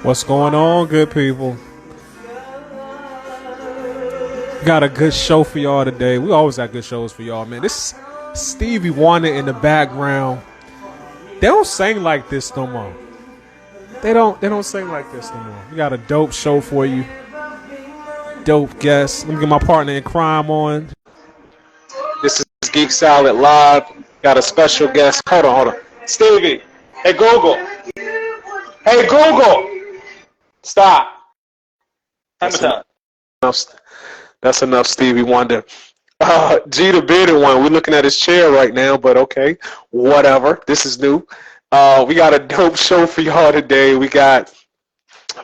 What's going on, good people? Got a good show for y'all today. We always got good shows for y'all, man. This is Stevie Wonder in the background. They don't sing like this no more. They don't sing like this no more. We got a dope show for you. Dope guests. Let me get my partner in crime on. This is Geek Salad Live. Got a special guest. Hold on. Stevie. Hey Google. Hey Google. Stop. That's enough. That's enough, Stevie Wonder. G the bearded one. We're looking at his chair right now, but okay, whatever. This is new. We got a dope show for y'all today. We got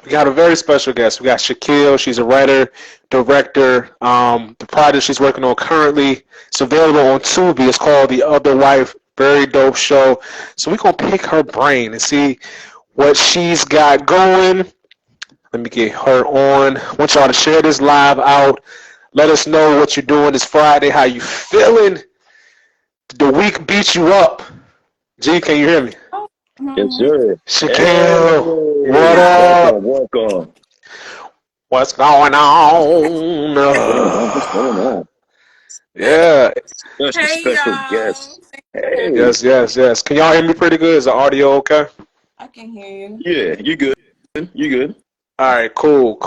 a very special guest. We got Shaquille. She's a writer, director. The project she's working on currently, it's available on Tubi. It's called The Other Wife. Very dope show. So we're gonna pick her brain and see what she's got going. Let me get her on. I want y'all to share this live out. Let us know what you're doing this Friday, how you feeling. The week beat you up. G, can you hear me? Yes, sir. Shaquille, Hey, what up? welcome. What's going on? What's going on? Yeah. Special y'all. guest. Hey. Yes. Can y'all hear me pretty good? Is the audio okay? I can hear you. Yeah, you good. You good. All right, cool.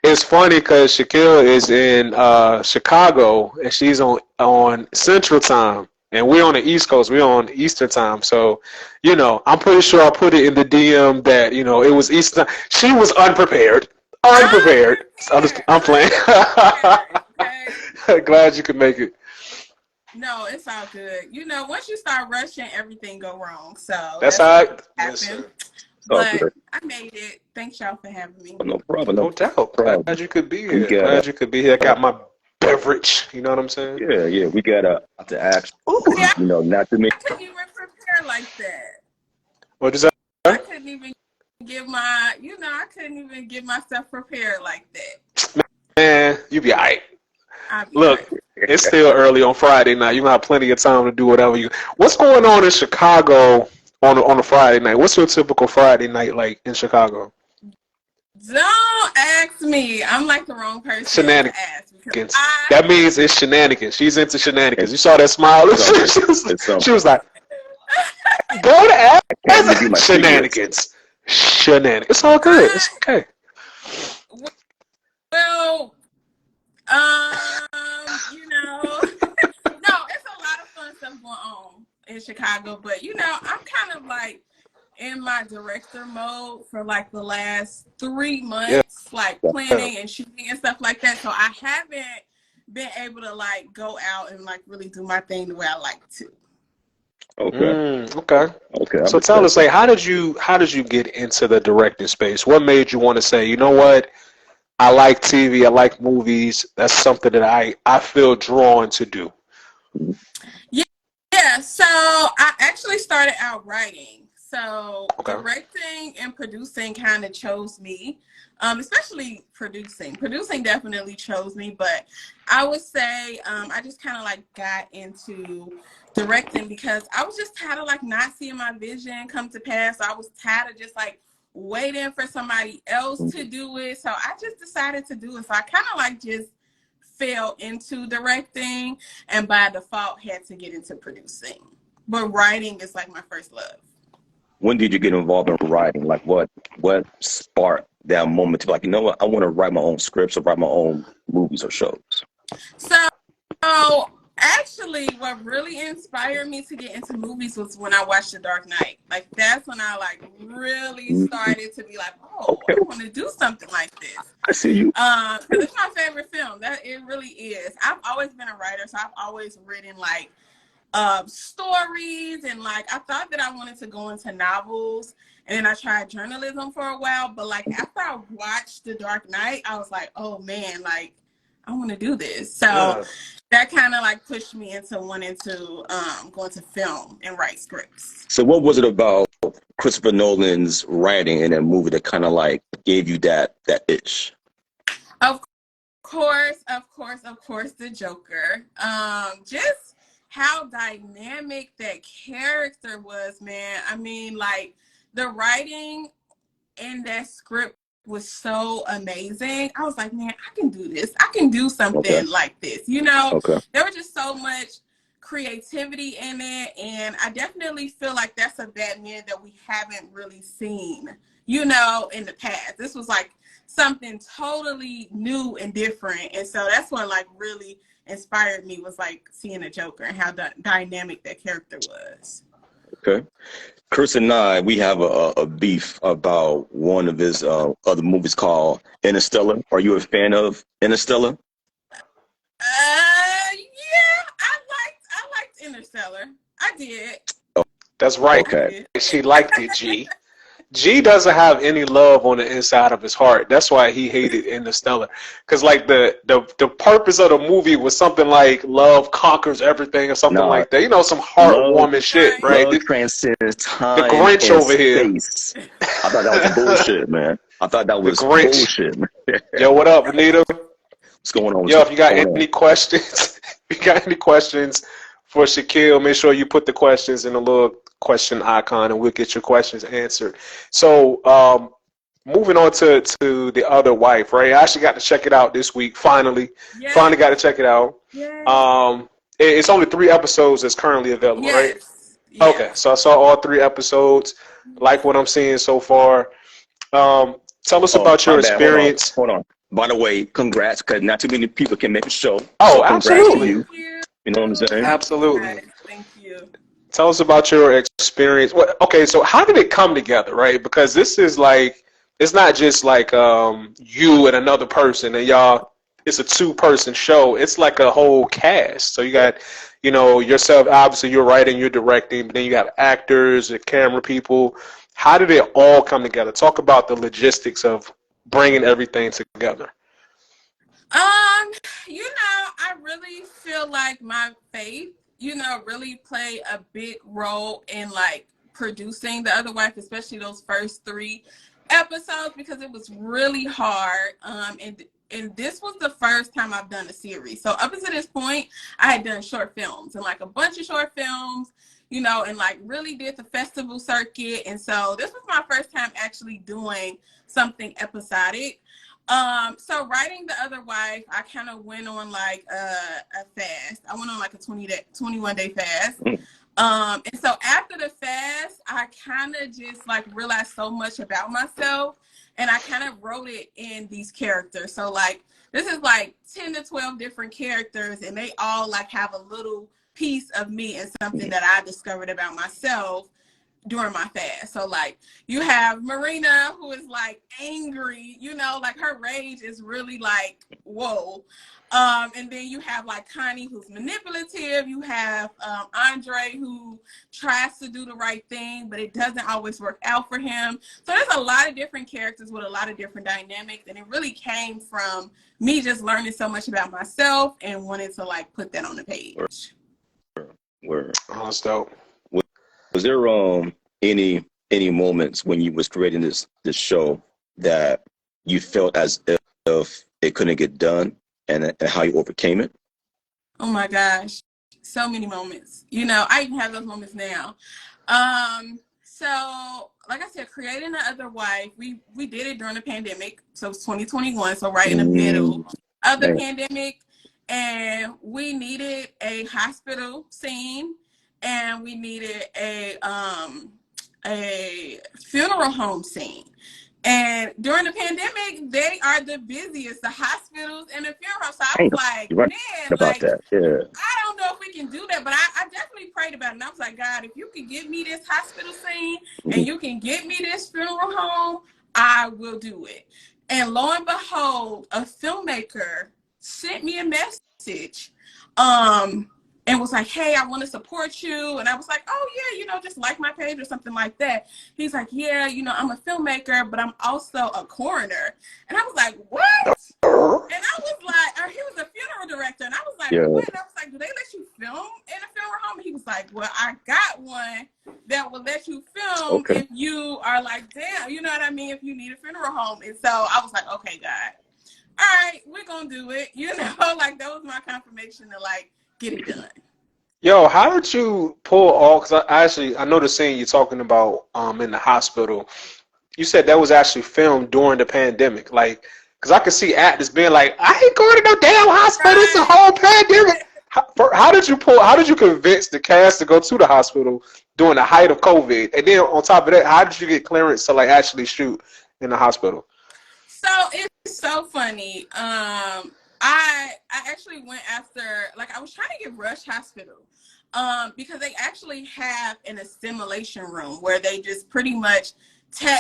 It's funny because Shaquille is in Chicago and she's on Central Time, and we're on the East Coast. We're on Eastern Time, so I'm pretty sure I put it in the DM that it was Eastern. She was unprepared. I'm playing. Okay. Glad you could make it. No, it's all good. Once you start rushing, everything go wrong. So That's how what yes, happened. sir. But I made it. Thanks y'all for having me. No problem. No doubt. Glad you could be here. I got my beverage. You know what I'm saying? Yeah. We got to ask. Ooh. Yeah, Not to me. I couldn't even prepare like that. What is that? I couldn't even I couldn't even get myself prepared like that. Man, you be all right. Look, Right. it's still early on Friday night. You have plenty of time to do whatever you. What's going on in Chicago on a Friday night? What's your typical Friday night like in Chicago? Don't ask me. I'm like the wrong person Shenanigans. to ask because That means it's shenanigans. She's into shenanigans. You saw that smile? She was like, go to ask. Shenanigans. It's all good. It's okay. Well, no, it's a lot of fun stuff going on in Chicago, but I'm kind of like in my director mode for like the last 3 months, like planning and shooting and stuff like that. So I haven't been able to like go out and like really do my thing the way I like to. Okay. So tell us, like, how did you get into the directing space? What made you want to say, you know what? I like TV. I like movies. That's something that I feel drawn to do. Yeah. So I actually started out writing. So directing and producing kind of chose me, especially producing. Producing definitely chose me, but I would say I just kind of like got into directing because I was just tired of like not seeing my vision come to pass. I was tired of just like waiting for somebody else to do it. So I just decided to do it. So I kind of like just fell into directing and by default had to get into producing. But writing is like my first love. When did you get involved in writing? Like what sparked that moment to be like, you know what, I want to write my own scripts or write my own movies or shows? So actually what really inspired me to get into movies was when I watched The Dark Knight. Like that's when I like really started to be like, I want to do something like this. I see you. Because it's my favorite film. That it really is. I've always been a writer, so I've always written like stories and like I thought that I wanted to go into novels, and then I tried journalism for a while, but like after I watched The Dark Knight, I was like, oh man, like I want to do this. So that kind of like pushed me into wanting to go into film and write scripts. So what was it about Christopher Nolan's writing in that movie that kind of like gave you that itch? Of course, the Joker. Just how dynamic that character was, man. I mean, like the writing in that script was so amazing. I was like, man, I can do this. I can do something like this. You know, there was just so much creativity in it, and I definitely feel like that's a Batman that we haven't really seen, you know, in the past. This was like something totally new and different, and so that's what like really inspired me, was like seeing the Joker and how dynamic that character was. Okay. Chris and I, we have a beef about one of his other movies called Interstellar. Are you a fan of Interstellar? Yeah, I liked Interstellar. I did. That's right. Okay. She liked it, G. G doesn't have any love on the inside of his heart. That's why he hated Interstellar. Because like the purpose of the movie was something like love conquers everything or something like that. You know, some heartwarming shit, right? Love transcends time the Grinch and over space. here. I thought that was bullshit, man. I thought that was bullshit, man. Yo, what up, Anita? What's going on? Yo, if you got any questions, for Shaquille, make sure you put the questions in the little question icon and we'll get your questions answered. So moving on to the other wife, right? I actually got to check it out this week, finally. Yes. Finally got to check it out. Yes. It's only 3 episodes that's currently available, right? Yes. Okay, so I saw all 3 episodes. Like what I'm seeing so far. Tell us about your experience. Hold on. By the way, congrats, because not too many people can make a show. Oh, so absolutely. You know what I'm saying? Absolutely. Thank you. Tell us about your experience. Okay, so how did it come together, right? Because this is like, it's not just like you and another person and y'all, it's a 2-person show. It's like a whole cast. So you got, you know, yourself, obviously you're writing, you're directing, but then you have actors and camera people. How did it all come together? Talk about the logistics of bringing everything together. You know, I really feel like my faith, you know, really played a big role in like producing The Other Wife, especially those first 3 episodes, because it was really hard. And this was the first time I've done a series. So up until this point, I had done short films and like a bunch of short films, you know, and like really did the festival circuit. And so this was my first time actually doing something episodic. So writing The Other Wife, I kind of went on like a fast. I went on like a 21-day fast. And so after the fast, I kind of just like realized so much about myself, and I kind of wrote it in these characters. So like, this is like 10 to 12 different characters, and they all like have a little piece of me and something that I discovered about myself during my fast. So like, you have Marina, who is like angry, you know, like her rage is really like, whoa. And then you have like Connie, who's manipulative. You have Andre, who tries to do the right thing, but it doesn't always work out for him. So there's a lot of different characters with a lot of different dynamics, and it really came from me just learning so much about myself and wanting to like put that on the page. Word. Oh, that's dope. Was there any moments when you was creating this show that you felt as if it couldn't get done, and how you overcame it? Oh my gosh, so many moments. You know, I even have those moments now. So like I said, creating The Other Wife, we did it during the pandemic. So it's 2021, so right in the middle of the pandemic, and we needed a hospital scene, and we needed a funeral home scene. And during the pandemic, they are the busiest, the hospitals and the funeral homes. So I was like, man, like, that. Yeah. I don't know if we can do that, but I definitely prayed about it. And I was like, God, if you can give me this hospital scene and you can get me this funeral home, I will do it. And lo and behold, a filmmaker sent me a message and was like, hey, I want to support you. And I was like, oh, yeah, you know, just like my page or something like that. He's like, yeah, you know, I'm a filmmaker, but I'm also a coroner. And I was like, what? And I was like, he was a funeral director. And I was like, what? And I was like, do they let you film in a funeral home? And he was like, well, I got one that will let you film if you are like, damn, you know what I mean? If you need a funeral home. And so I was like, okay, God, all right, we're going to do it. You know, like that was my confirmation to like, get it done. Yo, how did you pull all? Because I know the scene you're talking about in the hospital. you said that was actually filmed during the pandemic, like, because I could see actors being like, I ain't going to no damn hospital. It's a Right. whole pandemic. How did you convince the cast to go to the hospital during the height of COVID? And then on top of that, how did you get clearance to like actually shoot in the hospital? So it's so funny. I actually went after, like, I was trying to get Rush Hospital, because they actually have an assimilation room where they just pretty much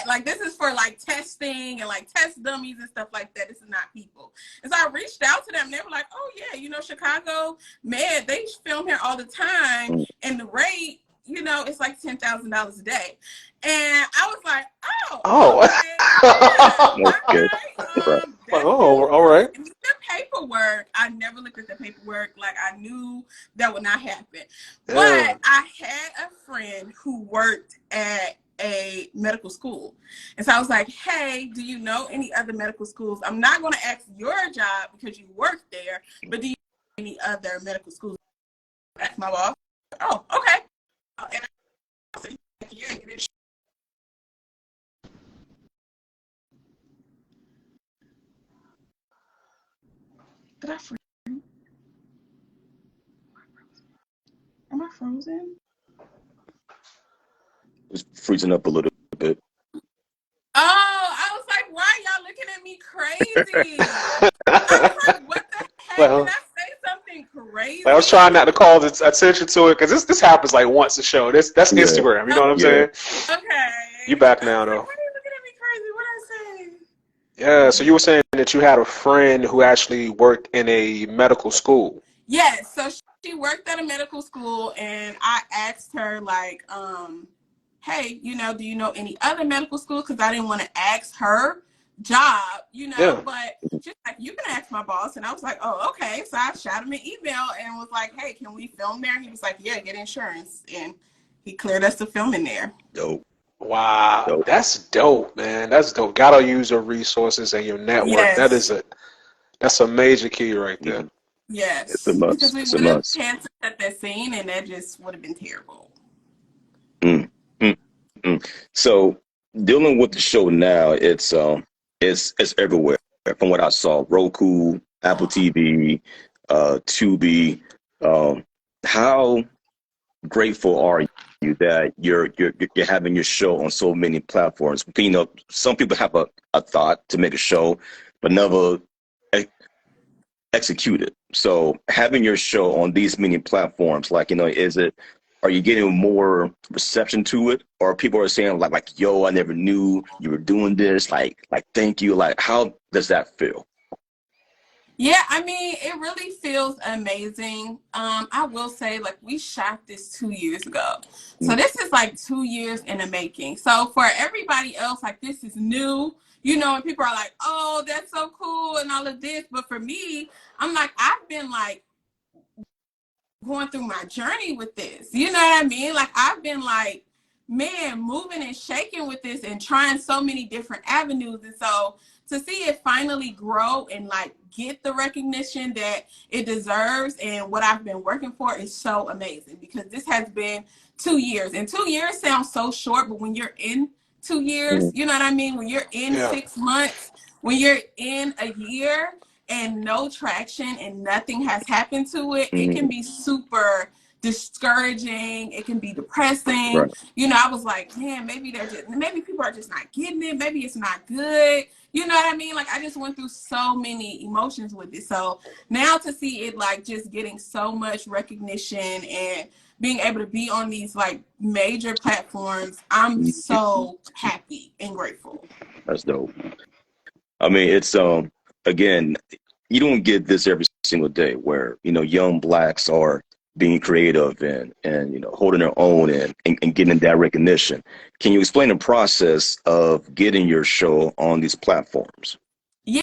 like, this is for like testing and like test dummies and stuff like that. This is not people. And so I reached out to them. They were like, oh yeah, Chicago Med, they film here all the time, and the rate, it's like $10,000 a day. And I was like, oh, Oh. okay, yeah, Okay. Right. that's Oh, all doable. right. And the paperwork, I never looked at the paperwork. Like, I knew that would not happen. Yeah. But I had a friend who worked at a medical school. And so I was like, hey, do you know any other medical schools? I'm not going to ask your job because you work there, but do you know any other medical schools? Ask my boss. Oh, okay. And I said, yeah, did I freeze? Am I frozen? It's freezing up a little bit. Oh, I was like, why y'all looking at me crazy? I was like, what the heck? Well, Did I say something crazy? I was trying not to call attention to it because this happens like once a show. That's Yeah. Instagram. You know what I'm saying? Okay. You back now, though. Why are you looking at me crazy? What I say? Yeah, so you were saying that you had a friend who actually worked in a medical school. Yes, so she worked at a medical school, and I asked her, like, hey, do you know any other medical schools? Because I didn't want to ask her job, Yeah. but she's like, you can ask my boss. And I was like, oh, okay. So I shot him an email and was like, hey, can we film there? He was like, yeah, get insurance. And he cleared us to film in there. Dope. Wow, Dope. that's dope, man. That's dope. Gotta use your resources and your network. Yes. That's a major key right there. Yes. It's a must. Because we It's a would have must. canceled at that scene, and that just would have been terrible. Mm, mm, mm. So dealing with the show now, it's everywhere. From what I saw, Roku, Apple TV, Tubi. How grateful are you that you're having your show on so many platforms? Some people have a thought to make a show, but never execute it. So having your show on these many platforms, like, are you getting more reception to it, or people are saying like, yo, I never knew you were doing this. Like, thank you. Like, how does that feel? Yeah, I mean, it really feels amazing. I will say, like, we shot this 2 years ago. So this is like 2 years in the making. So for everybody else, like, this is new, and people are like, oh, that's so cool and all of this. But for me, I'm like, I've been like going through my journey with this. You know what I mean? Like, I've been like, man, moving and shaking with this and trying so many different avenues. And so to see it finally grow and like get the recognition that it deserves and what I've been working for is so amazing, because this has been 2 years, and 2 years sounds so short, but when you're in 2 years, you know what I mean? When you're in 6 months, when you're in a year and no traction and nothing has happened to it, it can be super discouraging. It can be depressing. Right. I was like, man, maybe people are just not getting it. Maybe it's not good. You know what I mean? Like, I just went through so many emotions with it. So now to see it like just getting so much recognition and being able to be on these like major platforms, I'm so happy and grateful. That's dope. I mean, it's again, you don't get this every single day where young blacks are being creative and holding their own and getting that recognition. Can you explain the process of getting your show on these platforms? Yeah.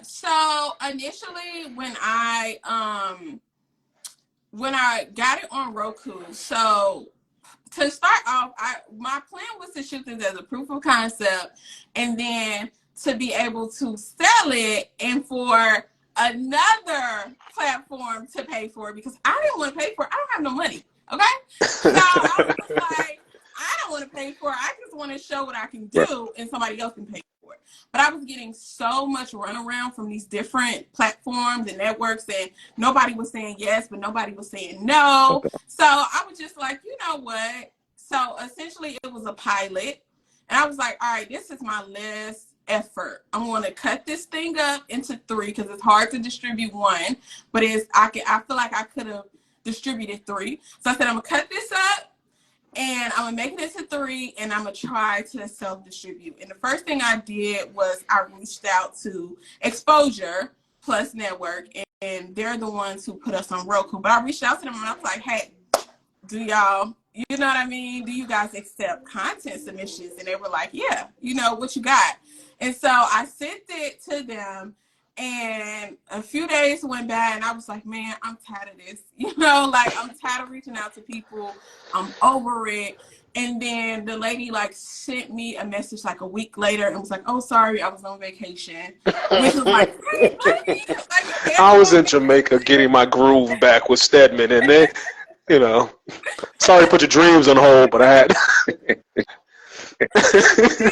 So initially, when I got it on Roku, so to start off, my plan was to shoot this as a proof of concept, and then to be able to sell it and for another platform to pay for it, because I didn't want to pay for it. I don't have no money. Okay. So I was like, I don't want to pay for it. I just want to show what I can Right. do, and somebody else can pay for it. But I was getting so much runaround from these different platforms and networks, and nobody was saying yes, but nobody was saying no. Okay. So I was just like, you know what? So essentially, it was a pilot, and I was like, all right, this is my last effort. I'm going to cut this thing up into 3 because it's hard to distribute 1, but I feel like I could have distributed 3. So I said, I'm gonna cut this up and I'm gonna make it into 3, and I'm gonna try to self-distribute. And the first thing I did was I reached out to Exposure Plus Network, and they're the ones who put us on Roku. But I reached out to them and I was like, hey, do y'all, you know what I mean? Do you guys accept content submissions? And they were like, yeah, you know, what you got? And so I sent it to them, and a few days went by, and I was like, man, I'm tired of this. You know, like, I'm tired of reaching out to people. I'm over it. And then the lady, like, sent me a message, like, a week later and was like, oh, sorry, I was on vacation. Which was like, hey, buddy. Like, I was in Jamaica getting my groove back with Stedman, and then, you know, sorry to put your dreams on hold, but I had. Seriously,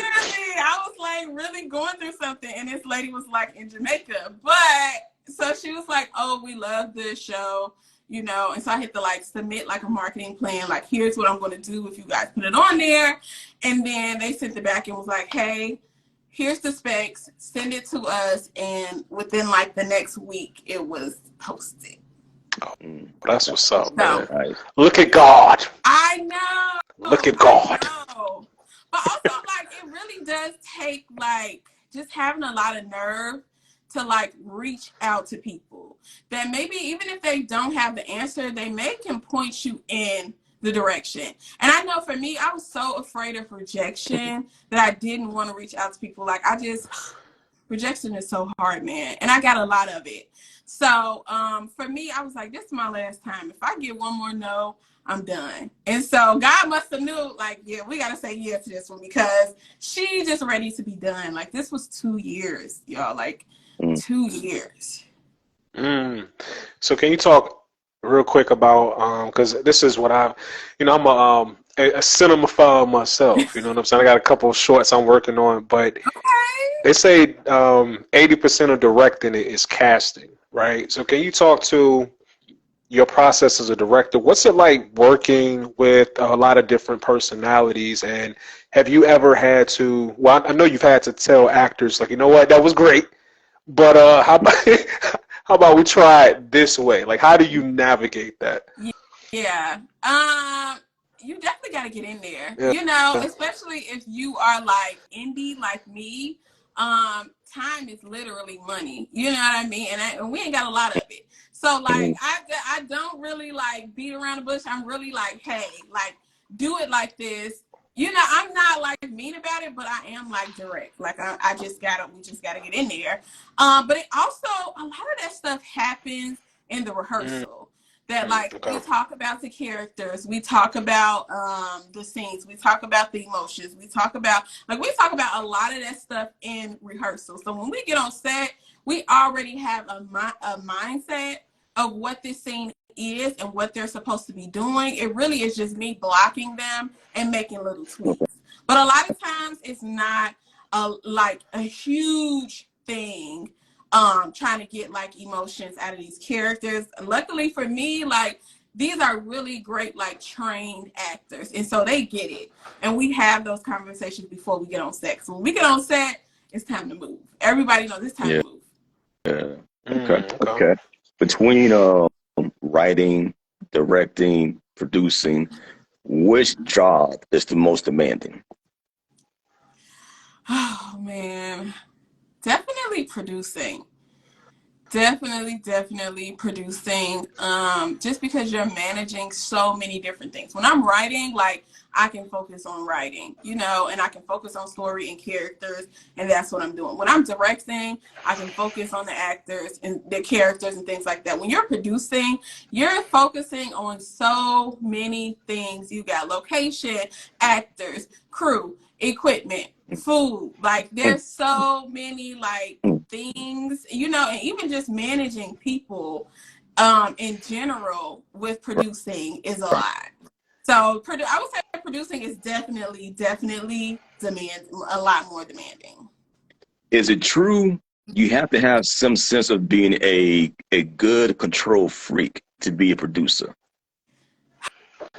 I was like really going through something, and this lady was like in Jamaica. But so she was like, oh, we love this show, you know. And so I had to like submit like a marketing plan, like, here's what I'm going to do if you guys put it on there. And then they sent it back and was like, hey, here's the specs, send it to us. And within like the next week, it was posted. Oh, that's what's up, man. Right. Look at God. I know. Look at God. I know. But also, like, it really does take, like, just having a lot of nerve to, like, reach out to people that maybe even if they don't have the answer, they may can point you in the direction. And I know for me, I was so afraid of rejection that I didn't want to reach out to people. Like, rejection is so hard, man. And I got a lot of it. So for me, I was like, this is my last time. If I get one more no, I'm done. And so God must have knew, like, yeah, we got to say yes to this one because she's just ready to be done. Like, this was 2 years, y'all, like 2 years. So can you talk real quick about, because this is what I'm a cinemaphile myself, you know what I'm saying? I got a couple of shorts I'm working on, but they say 80% of directing it is casting, right? So can you talk to your process as a director? What's it like working with a lot of different personalities? And have you ever had to, well, I know you've had to tell actors, like, you know what, that was great, but how about we try it this way? Like, how do you navigate that? Yeah. You definitely got to get in there, you know, especially if you are like indie like me. Time is literally money, you know what I mean? And we ain't got a lot of it. So like, I don't really like beat around the bush. I'm really like, hey, like, do it like this. You know, I'm not like mean about it, but I am like direct. Like we just gotta get in there. But it also, a lot of that stuff happens in the rehearsal. That like we talk about the characters, we talk about the scenes, we talk about the emotions, we talk about a lot of that stuff in rehearsal. So when we get on set, we already have a mindset of what this scene is and what they're supposed to be doing. It really is just me blocking them and making little tweaks. But a lot of times it's not a huge thing. Trying to get like emotions out of these characters. Luckily for me, like, these are really great, like, trained actors, and so they get it. And we have those conversations before we get on set. So when we get on set, it's time to move. Everybody knows it's time to move. Yeah. Okay. Between writing, directing, producing, which job is the most demanding? Oh man. Definitely producing. Definitely producing. Just because you're managing so many different things. When I'm writing, like, I can focus on writing, you know, and I can focus on story and characters, and that's what I'm doing. When I'm directing, I can focus on the actors and the characters and things like that. When you're producing, you're focusing on so many things. You got location, actors, crew, equipment, food. Like, there's so many like things, you know, and even just managing people in general with producing is a lot. So I would say producing is definitely a lot more demanding. Is it true you have to have some sense of being a good control freak to be a producer?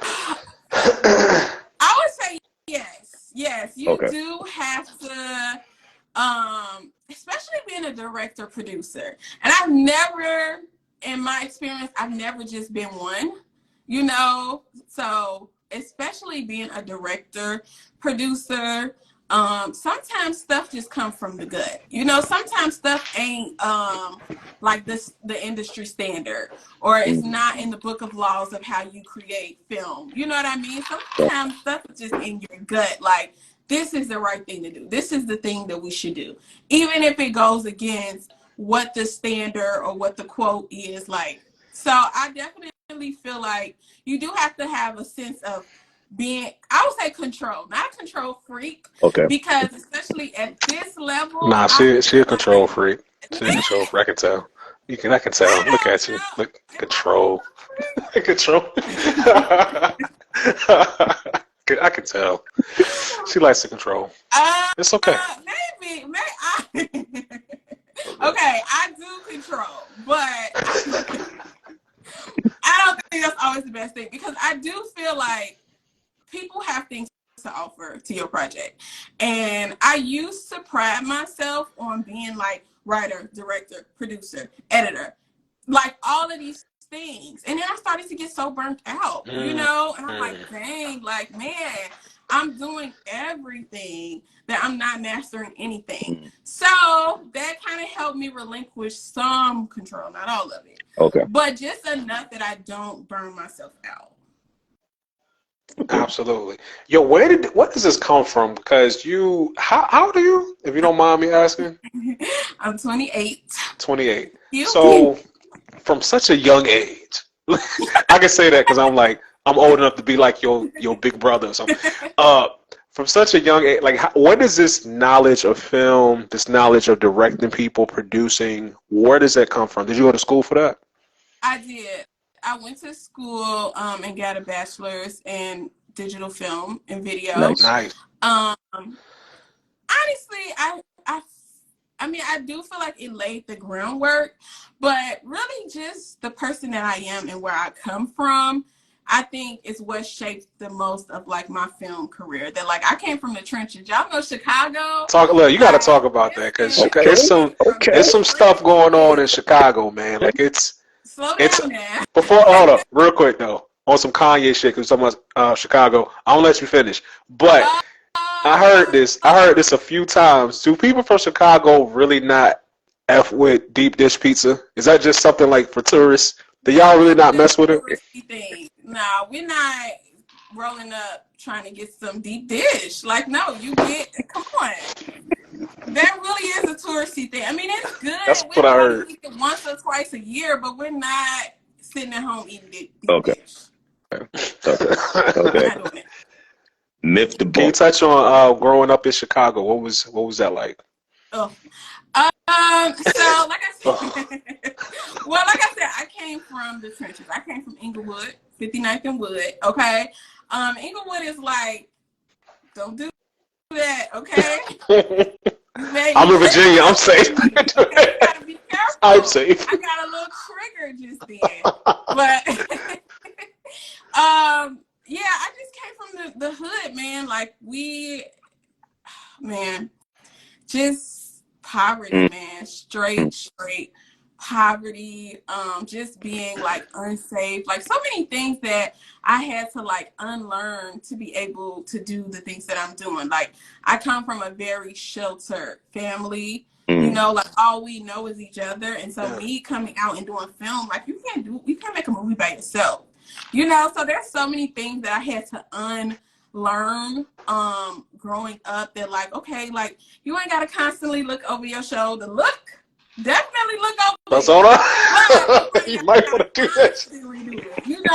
I would say yes. Yes, you Okay. do have to, especially being a director producer. And in my experience, I've never just been one, so especially being a director producer, sometimes stuff just comes from the gut. Sometimes stuff ain't like the industry standard, or it's not in the book of laws of how you create film. You know what I mean? Sometimes stuff is just in your gut, like this is the right thing to do. This is the thing that we should do, even if it goes against what the standard or what the quote is like. So I definitely feel like you do have to have a sense of being, I would say, control, not a control freak, Okay. because especially at this level, Nah, I she a feel control like freak. She a control freak. I can tell. I can tell. Look at you. Look, control. Control. I can tell. She likes to control. It's okay. Maybe okay, I do control, but I don't think that's always the best thing, because I do feel like people have things to offer to your project. And I used to pride myself on being like writer, director, producer, editor, like all of these things. And then I started to get so burnt out, and I'm like, dang, like, man, I'm doing everything that I'm not mastering anything. So that kind of helped me relinquish some control, not all of it. Okay. But just enough that I don't burn myself out. Absolutely. Yo, what does this come from? Because how old are you, if you don't mind me asking? I'm 28. 28. So from such a young age, I can say that because I'm old enough to be like your big brother or something. From such a young age, like, where does this knowledge of film, this knowledge of directing people, producing, where does that come from? Did you go to school for that? I did. I went to school and got a bachelor's in digital film and video. Nice. Honestly, I mean, I do feel like it laid the groundwork, but really just the person that I am and where I come from, I think is what shaped the most of like my film career. That like I came from the trenches. Y'all know Chicago. You got to talk about that, because there's some stuff going on in Chicago, man. Like Slow down, man. Hold up, real quick though, on some Kanye shit, because talking about Chicago. I won't let you finish, but I heard this a few times. Do people from Chicago really not F with deep dish pizza? Is that just something like for tourists? Do y'all really not mess with it? No, we're not rolling up trying to get some deep dish. Like, no, come on. That really is a touristy thing. I mean, it's good. That's what I heard. Eat it once or twice a year, but we're not sitting at home eating deep dish. Okay. Myth the book. Can you touch on growing up in Chicago? What was that like? Oh. So like I said, I came from the trenches. I came from Inglewood, 59th and Wood. Okay. Inglewood is like, don't do that, okay? I'm in Virginia. I'm safe. You gotta be careful. I'm safe. I got a little trigger just then. But yeah, I just came from the hood, man. Like just poverty, man. Straight poverty. Just being like unsafe. Like so many things that I had to like unlearn to be able to do the things that I'm doing. Like I come from a very sheltered family. Like all we know is each other. And so me coming out and doing film, like you can't make a movie by yourself. So there's so many things that I had to unlearn growing up, that like, okay, like you ain't gotta constantly look over your shoulder. Definitely look over. That's all right. You might want to do that.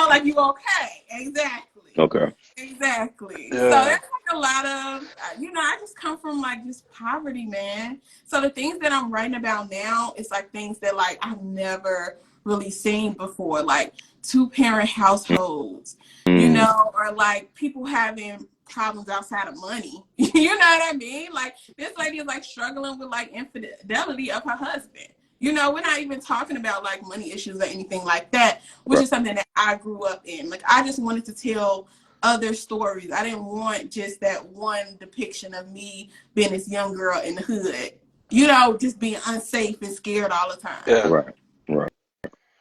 Like you okay. Exactly. Okay. Exactly. Yeah. So there's like a lot of, I just come from like just poverty, man. So the things that I'm writing about now is like things that like I've never really seen before. Like two-parent households, you know, or like people having problems outside of money. You know what I mean? Like this lady is like struggling with like infidelity of her husband. You know, we're not even talking about like money issues or anything like that, which is something that I grew up in. Like I just wanted to tell other stories. I didn't want just that one depiction of me being this young girl in the hood, you know, just being unsafe and scared all the time. Yeah. Right.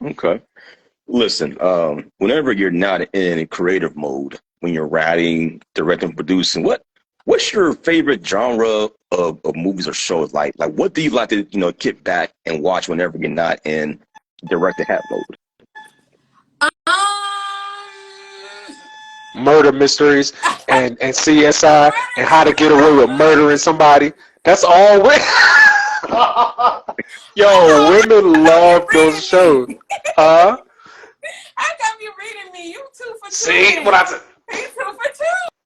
Okay. Listen, whenever you're not in creative mode, when you're writing, directing, producing, what's your favorite genre of movies or shows? Like what do you like to, you know, kick back and watch whenever you're not in director hat mode? Murder mysteries and CSI and how to get away with murdering somebody. That's all. Yo, women love those shows. Huh? I got you reading me. You 2 for 2. See what I said? You 2 for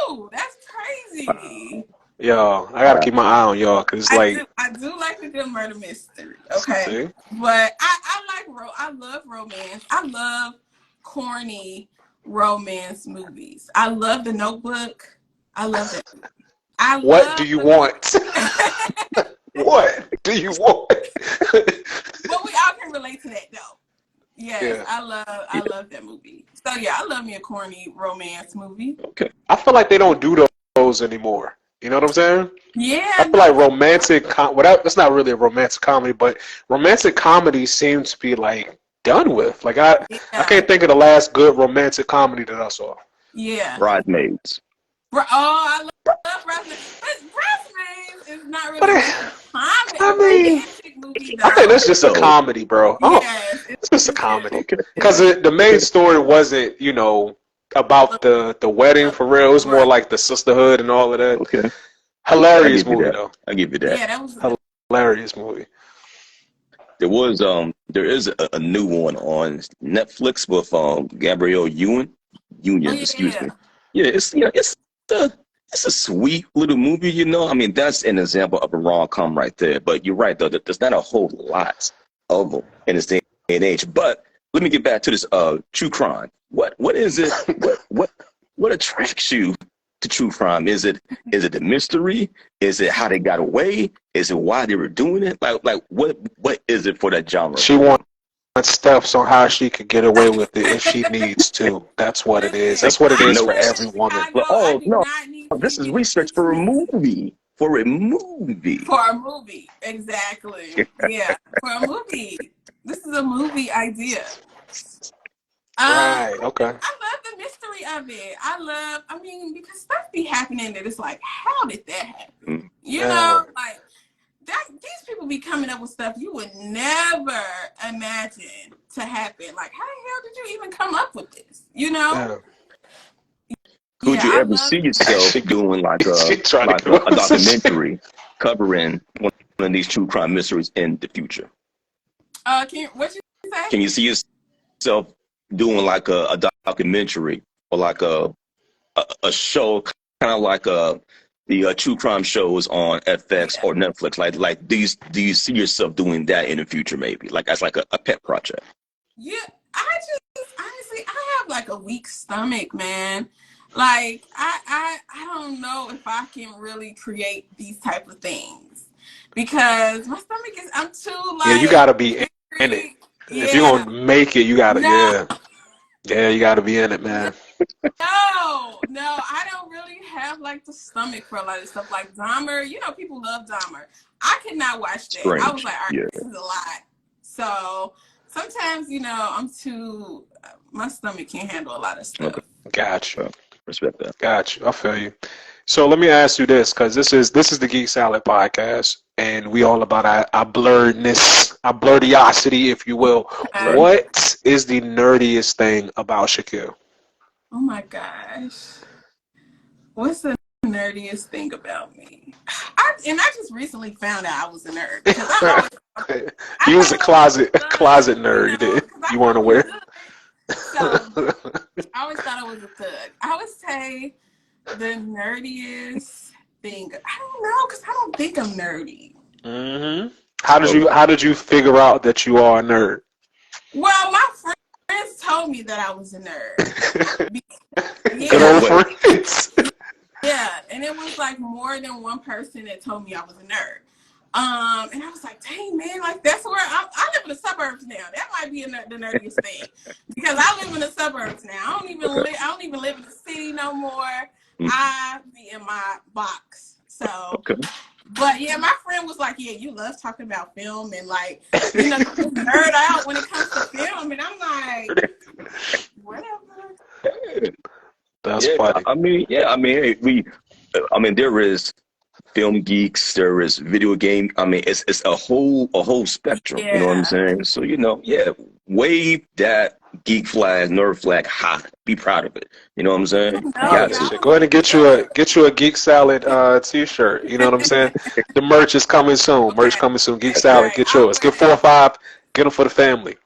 2. That's crazy. Yo, I gotta keep my eye on y'all because it's like I do like a good murder mystery. Okay, see? but I love romance. I love corny romance movies. I love The Notebook. I love it. What do you want? What do you want? Well, we all can relate to that though. Yes, yeah. I love that movie. So yeah, I love me a corny romance movie. Okay. I feel like they don't do those anymore. You know what I'm saying? Yeah. I feel like romantic that's not really a romantic comedy, but romantic comedy seems to be like done with. Like I can't think of the last good romantic comedy that I saw. Yeah. Bridesmaids. I love Bridesmaids. But Bridesmaids is not really a comedy. I mean, movie, I think that's just a comedy, bro. Yes, it's just a comedy. Because the main story wasn't, you know, about the wedding for real. It was more like the sisterhood and all of that. Okay. Hilarious movie though. I give you that. Yeah, that was hilarious movie. There is a new one on Netflix with Gabrielle Union. Excuse me. Yeah, it's a sweet little movie, you know. I mean, that's an example of a rom-com right there. But you're right though, that there's not a whole lot of them in this day and age. But let me get back to this true crime. What is it? what attracts you to true crime? Is it the mystery? Is it how they got away? Is it why they were doing it? Like what is it for that genre? She wants steps on how she could get away with it if she needs to. That's what it is. That's what it is for every woman. This is research for a movie. For a movie, exactly. Yeah, for a movie. This is a movie idea. Right. Okay. I love the mystery of it. I mean, because stuff be happening that it's like, how did that happen? You know, like these people be coming up with stuff you would never imagine to happen. Like, how the hell did you even come up with this? You know? Could you ever see yourself doing like a documentary covering one of these true crime mysteries in the future? What you say? Can you see yourself doing like a documentary or like a show, kind of like the true crime shows on FX or Netflix? Like do you see yourself doing that in the future, maybe like as like a pet project? Yeah, I just honestly I have like a weak stomach, man. Like I don't know if I can really create these type of things because my stomach is I'm too like you gotta be in it. Yeah. If you're gonna make it, you gotta you gotta be in it, man. No, I don't really have like the stomach for a lot of stuff like Dahmer. You know, people love Dahmer. I could not watch that. Strange. I was like, all right, this is a lot. So sometimes, you know, my stomach can't handle a lot of stuff. Okay. Gotcha. Respect that. Gotcha. I feel you. So let me ask you this, because this is the Geek Salad podcast, and we all about our blurredness, our blurdiosity, if you will. Okay. What is the nerdiest thing about Shaquille? Oh my gosh. What's the nerdiest thing about me? I just recently found out I was a nerd. You was a closet nerd. You weren't aware? So, I always thought I was a thug. I would say the nerdiest thing. I don't know, because I don't think I'm nerdy. Mm-hmm. How did you figure out that you are a nerd? Well, my friends told told me that I was a nerd. Good old friends. Yeah, and it was like more than one person that told me I was a nerd. And I was like, dang, man, like that's where I live in the suburbs now. That might be the nerdiest thing because I live in the suburbs now. I don't even live in the city no more. I be in my box. So, but yeah, my friend was like, yeah, you love talking about film and like, you know, you nerd out when it comes to film. And I'm like, whatever. That's funny. I mean, there is film geeks, there is video game. I mean, it's a whole spectrum. Yeah. You know what I'm saying? So wave that geek flag, nerd flag high. Be proud of it. You know what I'm saying? Go ahead and get you a Geek Salad t-shirt. You know what I'm saying? The merch is coming soon. Merch coming soon. Geek Salad, get yours. Get 4 or 5. Get them for the family.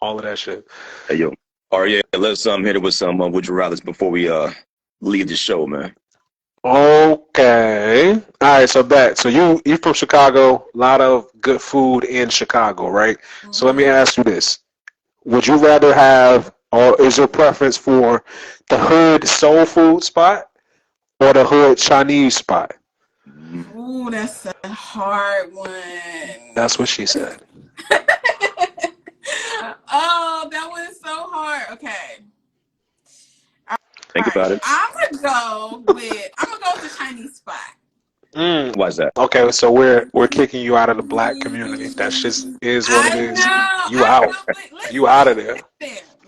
All of that shit. Hey yo, all right, yeah. Let's hit it with some would you rather before we leave the show, man. Okay. All right, so back. So you from Chicago, a lot of good food in Chicago, right? Mm-hmm. So let me ask you this. Would you rather have, or is your preference for the hood soul food spot or the hood Chinese spot? Ooh, that's a hard one. That's what she said. Oh, that was so hard. Okay. Think about it. I'm gonna go with the Chinese spot. Why is that? Okay, so we're kicking you out of the black community. That just is what it is. You out. You out of there.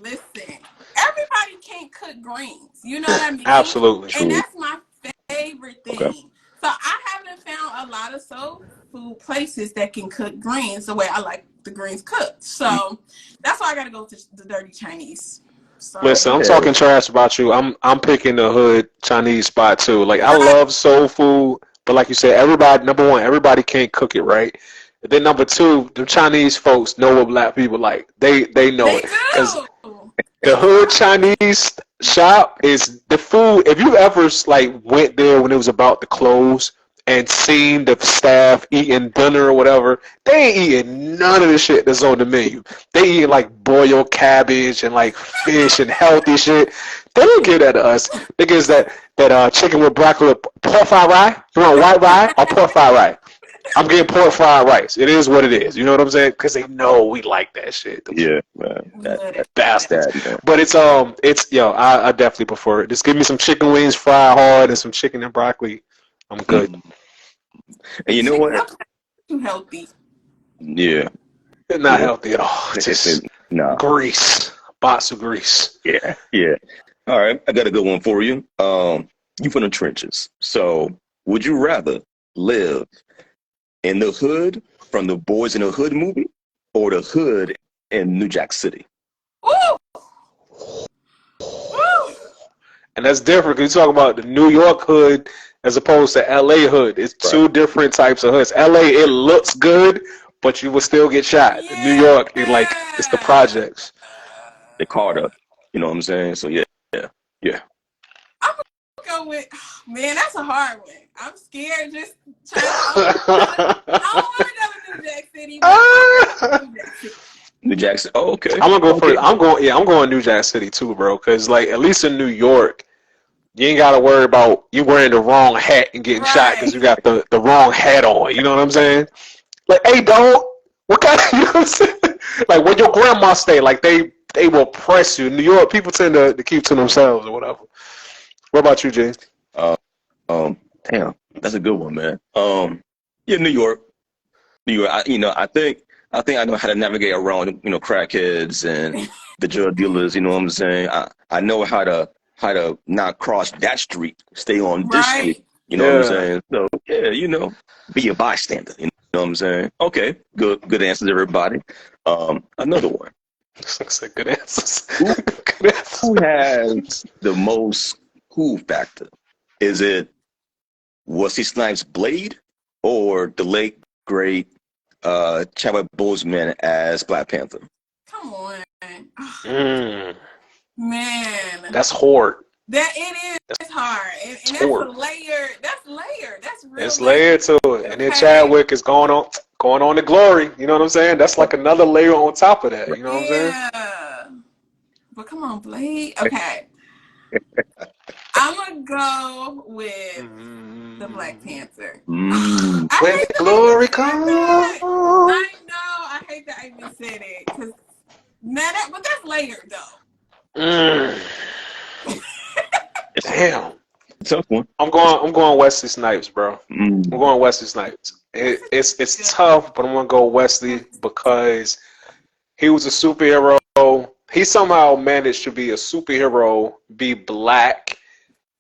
Listen. Everybody can't cook greens. You know what I mean? Absolutely. And that's my favorite thing. Okay. So I haven't found a lot of soul food places that can cook greens the way I like the greens cooked. So that's why I gotta go to the dirty Chinese. So, listen, I'm talking trash about you. I'm picking the hood Chinese spot too. Like I love soul food, but like you said, everybody can't cook it right. And then number 2, the Chinese folks know what black people like. They know it because the hood Chinese shop is the food. If you ever like went there when it was about to close and seen the staff eating dinner or whatever, they ain't eating none of the shit that's on the menu. They eat like boiled cabbage and like fish and healthy shit. They don't give that to us. They give us that chicken with broccoli, pork fried rice. You want white rye or pork fried rice? I'm getting pork fried rice. It is what it is. You know what I'm saying? Because they know we like that shit. Yeah, man. That bastards. But it's I definitely prefer it. Just give me some chicken wings fried hard and some chicken and broccoli. I'm good. And you know what? Too healthy. Yeah. It's not healthy at all. It's just grease. Bots of grease. Yeah. Yeah. All right. I got a good one for you. You from the trenches. So would you rather live in the hood from the Boys in the Hood movie or the hood in New Jack City? Ooh. Ooh. And that's different because you talk about the New York hood as opposed to LA hood. It's two different types of hoods. LA, it looks good, but you will still get shot. Yeah. New York, it's the projects. They caught up. You know what I'm saying? So yeah. I'm gonna go with, man, that's a hard one. I'm scared just trying I don't want to go to New Jack City. New Jack City. Oh, okay. I'm gonna go for it. I'm going New Jack City too, bro. Because like at least in New York, you ain't gotta worry about you wearing the wrong hat and getting shot because you got the wrong hat on. You know what I'm saying? Like, hey, dog, what kind of, you know what I'm saying? Like where your grandma stay, like they will press you. In New York, people tend to keep to themselves or whatever. What about you, James? Damn, that's a good one, man. Yeah, New York. I think I know how to navigate around, crackheads and the drug dealers. You know what I'm saying? I know how to not cross that street, stay on this street. You know what I'm saying? So yeah, be a bystander. You know what I'm saying? Okay, good answers, everybody. Another one. Good answers. Who has the most cool factor? Is it Wesley Snipes' Blade or the late great Chadwick Boseman as Black Panther? Come on, man. That's hard. That it is. It's hard, and that's a layer. That's layered. That's real. It's layered to it, and then Chadwick is going on to glory. You know what I'm saying? That's like another layer on top of that. You know what I'm saying? But come on, Blade. Okay. I'm going to go with the Black Panther. Mm. I When hate that glory I even said comes. that. I know. I hate that I even said it. Because, man, but that's layered, though. Damn. Tough one. I'm going Wesley Snipes, bro. I'm going Wesley Snipes. It's tough, but I'm gonna go Wesley because he was a superhero. He somehow managed to be a superhero, be black,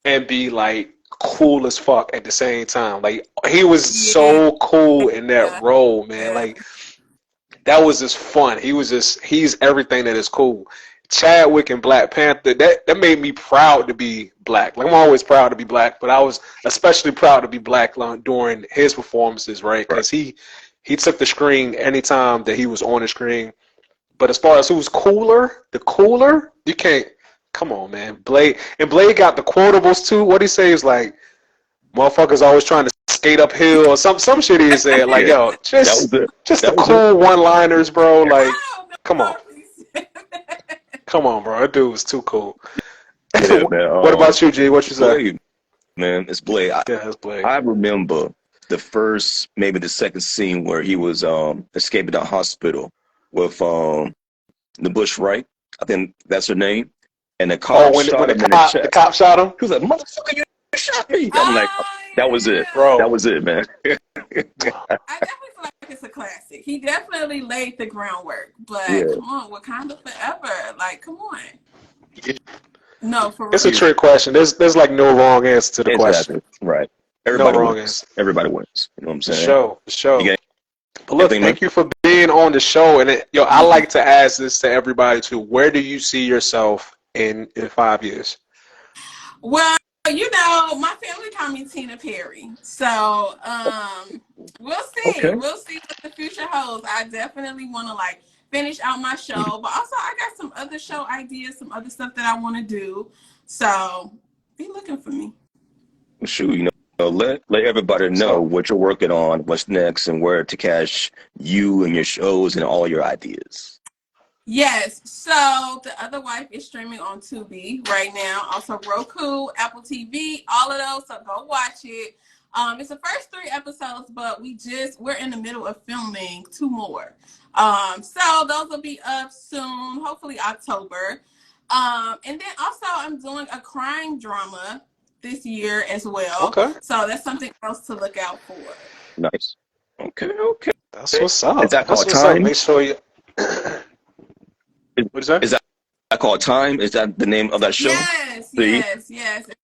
and be like cool as fuck at the same time. Like he was so cool in that role, man. Like that was just fun. He's everything that is cool. Chadwick and Black Panther, that made me proud to be black. Like I'm always proud to be black, but I was especially proud to be black during his performances, right? Because he took the screen anytime that he was on the screen. But as far as who's cooler, you can't. Come on, man. Blade got the quotables too. What he says like, motherfuckers always trying to skate uphill or some shit he said. Like, yo, just the cool one-liners, bro. Like, come on. Come on, bro. That dude was too cool. Yeah, man. What about you, G? What you say? Man, it's Blade. It's Blade. I remember the first, maybe the second scene where he was escaping the hospital with the Bush, right? I think that's her name. And the cop shot him in the chest. The cop shot him? He was like, motherfucker, you shot me. I'm like, that was it. Bro. That was it, man. I definitely feel like it's a classic. He definitely laid the groundwork. But come on, Wakanda forever. Like, come on. No, for real. It's a trick question. There's like no wrong answer to the question. Right. Everybody wrong wins. answer. Everybody wins. You know what I'm saying? For sure. But look, thank you for being on the show. And I like to ask this to everybody too. Where do you see yourself in 5 years? Well, my family call me Tina Perry. So we'll see. Okay. We'll see what the future holds. I definitely want to finish out my show, but also I got some other show ideas, some other stuff that I want to do. So be looking for me. Shoot, let everybody know what you're working on, what's next, and where to catch you and your shows and all your ideas. Yes, so The Other Wife is streaming on Tubi right now. Also Roku, Apple TV, all of those. So go watch it. It's the first 3 episodes, but we're in the middle of filming 2 more. So those will be up soon, hopefully October. And then also I'm doing a crime drama this year as well. Okay. So that's something else to look out for. Nice. Okay. That's what's up. Is that called Time? Make sure you. What is that? Is that called Time? Is that the name of that show? Yes.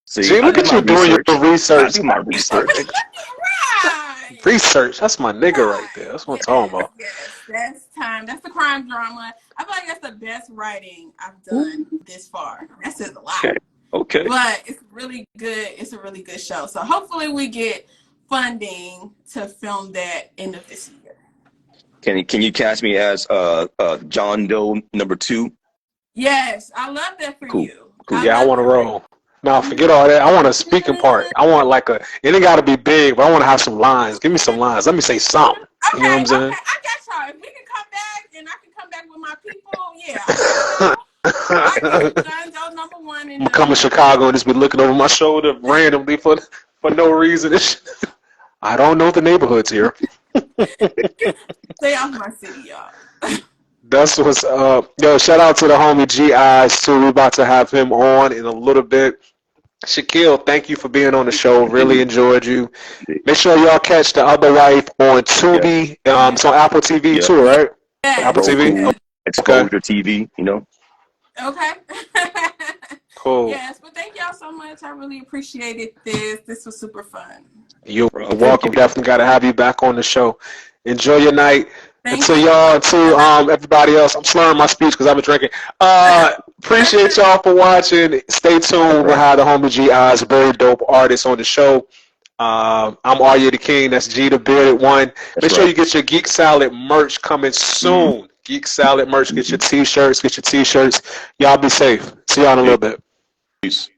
See, Gee, look at you doing your research. I do my research. Right. Research. That's my nigga right there. That's what I'm talking about. Yes, that's Time. That's the crime drama. I feel like that's the best writing I've done this far. That says a lot. Okay. But it's really good. It's a really good show. So hopefully we get funding to film that end of this year. Can you cast me as John Doe number 2? Yes, I love that for you. Cool. I want to roll. No, forget all that. I want a speaking part. I want it ain't got to be big, but I want to have some lines. Give me some lines. Let me say something. Okay, you know what I'm saying? Okay, I got y'all. If we can come back and I can come back with my people, yeah. I can John Doe number 1. I'm gonna come to Chicago and just be looking over my shoulder randomly for no reason. I don't know the neighborhoods here. Stay off my city, y'all. That's what's up. Yo, shout out to the homie G.I.'s too. We're about to have him on in a little bit. Shaquille, thank you for being on the show. Really enjoyed you. Make sure y'all catch The Other Wife on Tubi. It's on Apple TV too, right? Yeah. Apple TV? Exposure TV, Okay. Cool. Yes, but thank y'all so much. I really appreciated this. This was super fun. You're welcome. Definitely got to have you back on the show. Enjoy your night. Thank to you. y'all, to everybody else. I'm slurring my speech because I've been drinking. Appreciate y'all for watching. Stay tuned. We'll have the homie G.I.'s, very dope artist on the show. I'm Arya the King. That's G the Bearded One. Make sure you get your Geek Salad merch coming soon. Geek Salad merch. Get your t-shirts. Y'all be safe. See y'all in a little bit. Peace.